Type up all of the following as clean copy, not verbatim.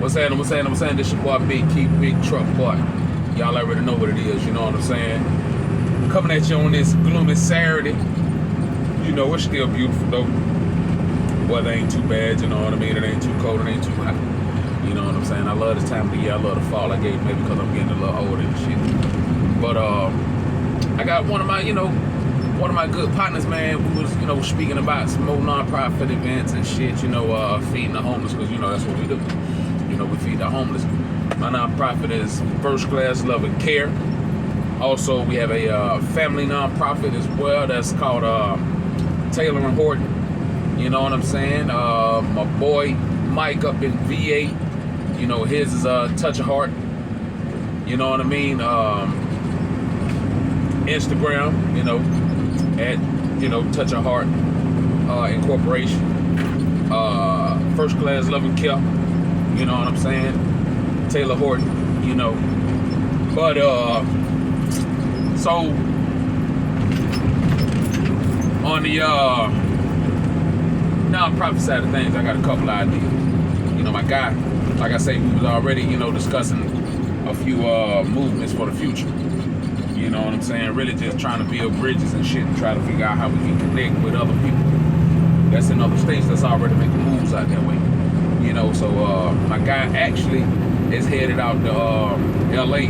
What's saying? This your boy Big Keef, Big Truck Boy. Y'all already know what it is, you know what I'm saying? Coming at you on this gloomy Saturday. You know, it's still beautiful though. Weather ain't too bad, you know what I mean? It ain't too cold, it ain't too hot. You know what I'm saying? I love this time of the year. I love the fall. I guess maybe because I'm getting a little older and shit. But I got one of my good partners, man, who was, speaking about some more non-profit events and shit, feeding the homeless, because, that's what we do. We feed the homeless. My non-profit is First Class Love and Care. Also, we have a family non-profit as well that's called Taylor and Horton. You know what I'm saying? My boy Mike up in VA, his is Touch a Heart. You know what I mean? Instagram, at Touch a Heart Incorporation. First Class Love and Care. You know what I'm saying? Taylor Horton, But so on the non-profit side of things, I got a couple ideas. My guy, like I say, we was already, discussing a few movements for the future. You know what I'm saying? Really just trying to build bridges and shit and try to figure out how we can connect with other people that's in other states that's already making moves out that way. So my guy actually is headed out to LA,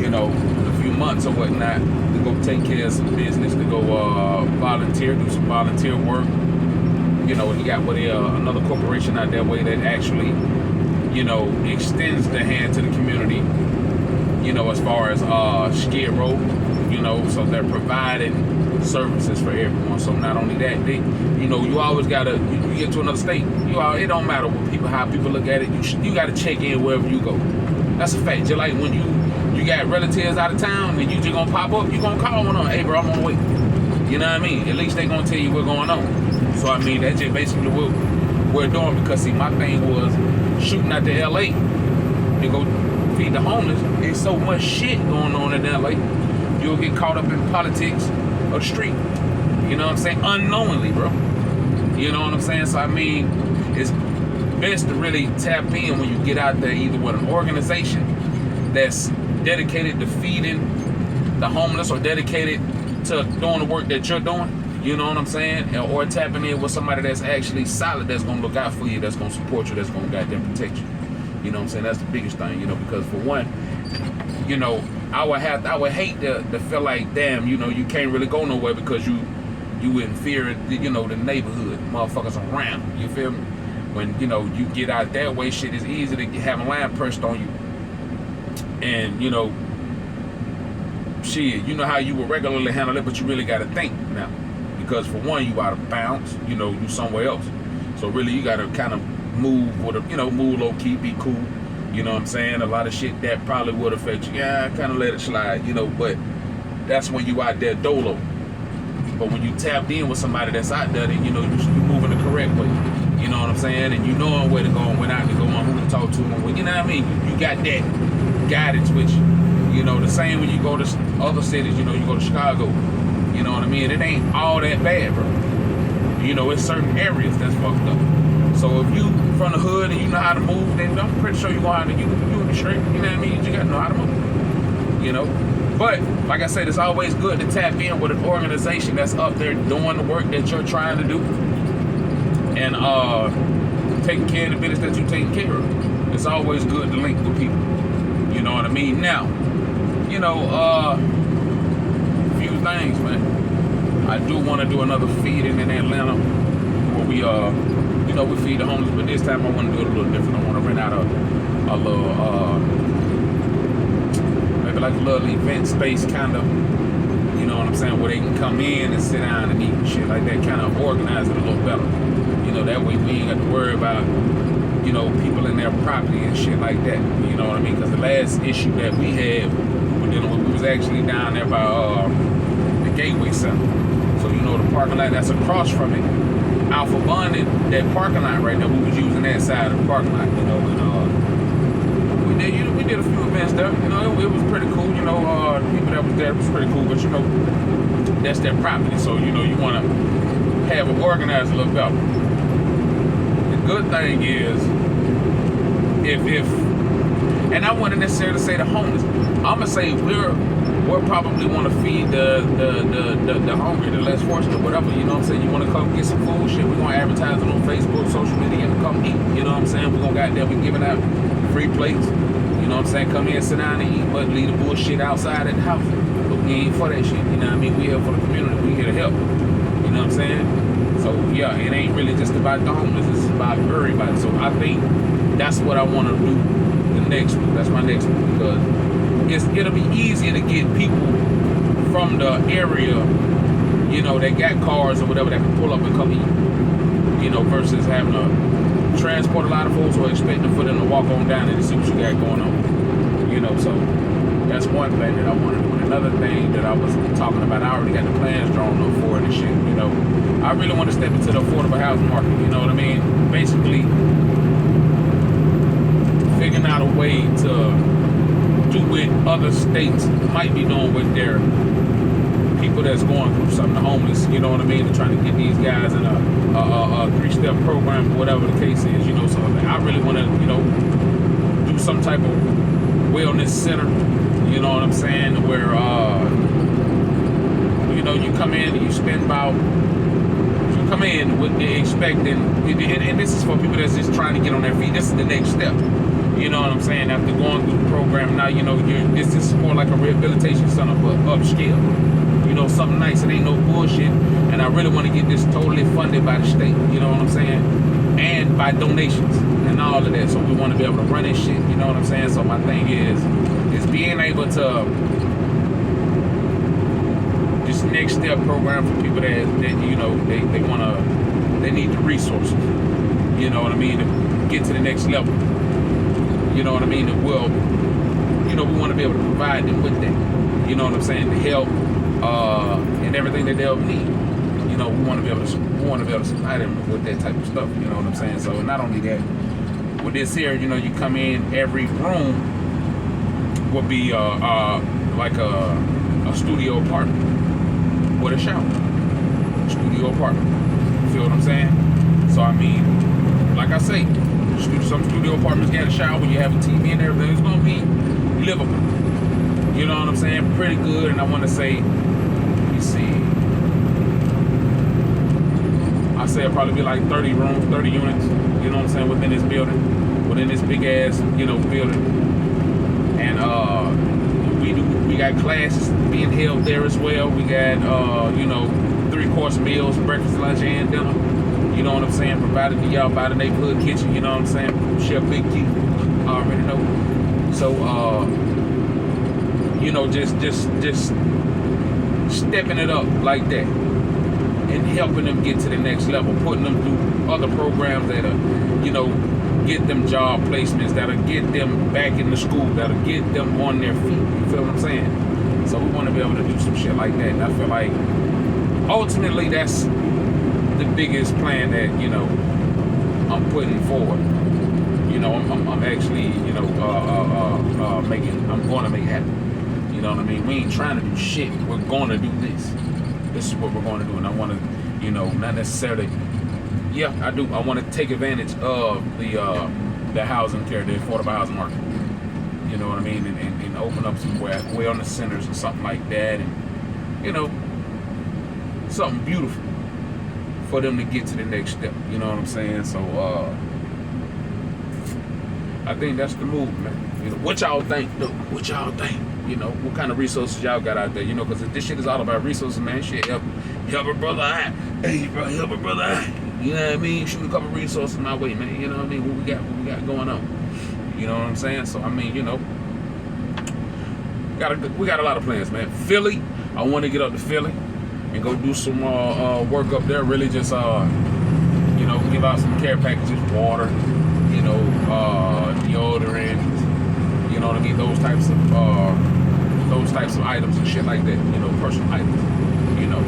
in a few months or whatnot, to go take care of some business, to go volunteer, do some volunteer work. He got another corporation out that way that actually, extends the hand to the community, as far as Skid Row, so they're providing services for everyone. So not only that, they, you always gotta, you get to another state, it don't matter how people look at it, you gotta check in wherever you go. That's a fact. Just like when you got relatives out of town and you just gonna pop up, you gonna call one on, hey bro, I'm on the way. You know what I mean? At least they gonna tell you what's going on. So I mean, that's just basically what we're doing, because see, my thing was shooting out to LA to go feed the homeless. There's so much shit going on in LA. You'll get caught up in politics of the street. You know what I'm saying? Unknowingly, bro. You know what I'm saying? So I mean, it's best to really tap in when you get out there, either with an organization that's dedicated to feeding the homeless or dedicated to doing the work that you're doing. You know what I'm saying? Or tapping in with somebody that's actually solid, that's gonna look out for you, that's gonna support you, that's gonna goddamn protect you. You know what I'm saying? That's the biggest thing, because for one, I would hate to feel like, damn, you can't really go nowhere because you in fear of, the neighborhood, motherfuckers around. You feel me? When, you get out that way, shit is easy to have a line pressed on you. And, shit, how you would regularly handle it, but you really gotta think now. Because for one, you out of bounds, you somewhere else. So really you gotta kind of move with move low key, be cool. You know what I'm saying? A lot of shit that probably would affect you. Yeah, kind of let it slide, but that's when you out there dolo. But when you tapped in with somebody that's out there, then you moving the correct way. You know what I'm saying? And you knowing where to go and when not to go and who to talk to and when, you know what I mean? You got that guidance with you. The same when you go to other cities, you go to Chicago. You know what I mean? It ain't all that bad, bro. It's certain areas that's fucked up. So if you from the hood and you know how to move, then I'm pretty sure you know how to, you'll be straight. You know what I mean? You just gotta know how to move. But like I said, it's always good to tap in with an organization that's up there doing the work that you're trying to do and taking care of the business that you're taking care of. It's always good to link with people. You know what I mean? Now, few things, man. I do want to do another feeding in Atlanta where we we feed the homeless, but this time I want to do it a little different. I want to rent out a little maybe like a little event space kind of, you know what I'm saying, where they can come in and sit down and eat and shit like that, kind of organize it a little better. That way we ain't got to worry about people in their property and shit like that. You know what I mean? Because the last issue that we had we was actually down there by the Gateway Center. So the parking lot that's across from it, Alpha bonded that parking lot right there. We was using that side of the parking lot, and we did a few events there. It was pretty cool. The people that was there was pretty cool. But that's their property, so you want to have it organized a little better. The good thing is if and I wouldn't necessarily say the homeless. I'm gonna say we're probably want to feed the hungry, the less fortunate, whatever. You know what I'm saying? You want to come get some food, shit. We're gonna advertise it on Facebook, social media, and come eat. You know what I'm saying? We're gonna goddamn be giving out free plates. You know what I'm saying? Come in, sit down and eat, but leave the bullshit outside at the house. But we ain't for that shit. You know what I mean? We here for the community. We here to help. You know what I'm saying? So yeah, it ain't really just about the homeless. It's about everybody. So I think that's what I want to do. The next one. That's my next one, because it'll be easier to get people from the area, you know, that got cars or whatever that can pull up and come eat, you know, versus having to transport a lot of folks or expecting for them to walk on down and see what you got going on, you know. So that's one thing that I want to do. And another thing that I was talking about, I already got the plans drawn up for it and shit, you know. I really want to step into the affordable housing market, you know what I mean? Basically figuring out a way to do what other states might be doing with their people that's going through something, the homeless, you know what I mean? They're trying to get these guys in a three-step program, whatever the case is, you know. So I really want to, you know, do some type of wellness center, you know what I'm saying, where, you know, you come in and you spend about, you come in with the expecting, and this is for people that's just trying to get on their feet. This is the next step. You know what I'm saying? After going through the program, now, you know, this is more like a rehabilitation center, but upscale. You know, something nice. It ain't no bullshit. And I really want to get this totally funded by the state. You know what I'm saying? And by donations and all of that. So we want to be able to run this shit. You know what I'm saying? So my thing is being able to this next step program for people that you know, they need the resources. You know what I mean? To get to the next level. You know what I mean? Well, you know, we want to be able to provide them with that. You know what I'm saying? The help and everything that they'll need. You know, we want to be able to supply them with that type of stuff. You know what I'm saying? So not only that, with this here, you know, you come in, every room will be like a studio apartment with a shower. Studio apartment. You feel what I'm saying? So I mean, like I say, some studio apartments got a shower, you have a TV and everything. It's gonna be livable. You know what I'm saying? Pretty good. And I want to say, let me see. I say it'll probably be like 30 rooms, 30 units. You know what I'm saying? Within this building, within this big ass, you know, building. And we got classes being held there as well. We got you know, 3-course meals, breakfast, lunch, and dinner. You know what I'm saying? Provided to y'all by the neighborhood kitchen. You know what I'm saying? Chef Big Keef. I already know. So you know, just stepping it up like that and helping them get to the next level, putting them through other programs that'll, you know, get them job placements, that'll get them back in the school, that'll get them on their feet. You feel what I'm saying? So we want to be able to do some shit like that. And I feel like ultimately that's the biggest plan that, you know, I'm putting forward. You know, I'm actually, you know, I'm going to make it happen. You know what I mean? We ain't trying to do shit. We're going to do this. This is what we're going to do. And I want to, you know, not necessarily, yeah, I do. I want to take advantage of the housing care, the affordable housing market. You know what I mean? And open up some wellness centers or something like that. And, you know, something beautiful for them to get to the next step. You know what I'm saying? So, I think that's the move, man. You know, what y'all think? Look, what y'all think? You know, what kind of resources y'all got out there? You know, because this shit is all about resources, man. Shit, help a brother out. Hey, bro, help a brother out. You know what I mean? Shoot a couple resources my way, man. You know what I mean? What we got going on? You know what I'm saying? So I mean, you know, we got a lot of plans, man. Philly, I want to get up to Philly and go do some work up there. Really, just you know, give out some care packages, water, you know, deodorant. You know what I mean? Those types of items and shit like that. You know, personal items. You know,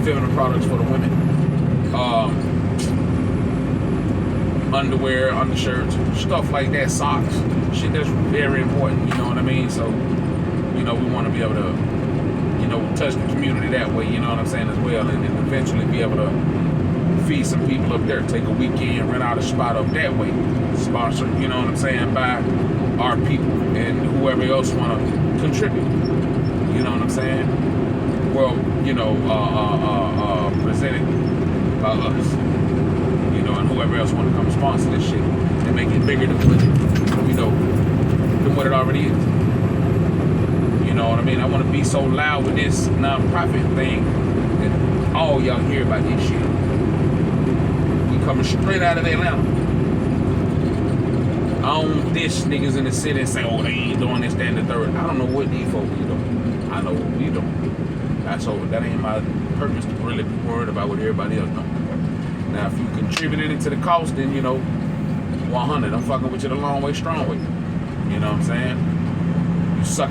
feminine products for the women. Underwear, undershirts, stuff like that, socks. Shit that's very important. You know what I mean? So, you know, we want to be able to, you know, touch the community that way. You know what I'm saying, as well, and eventually be able to feed some people up there, take a weekend, rent out a spot up that way, sponsor, you know what I'm saying, by our people and whoever else want to contribute, you know what I'm saying? Well, you know, presented by us, you know, and whoever else want to come sponsor this shit and make it bigger than what, you know, than what it already is. You know what I mean? I want to be so loud with this non-profit thing that all y'all hear about this shit. We coming straight out of Atlanta. I don't dish niggas in the city and say, oh, they ain't doing this, that, and the third. I don't know what these folks be doing. I know what we doing. That's over. That ain't my purpose to really be worried about what everybody else doing. Now, if you contributed it to the cost, then, you know, 100. I'm fucking with you the long way, strong way. You know what I'm saying? You suck.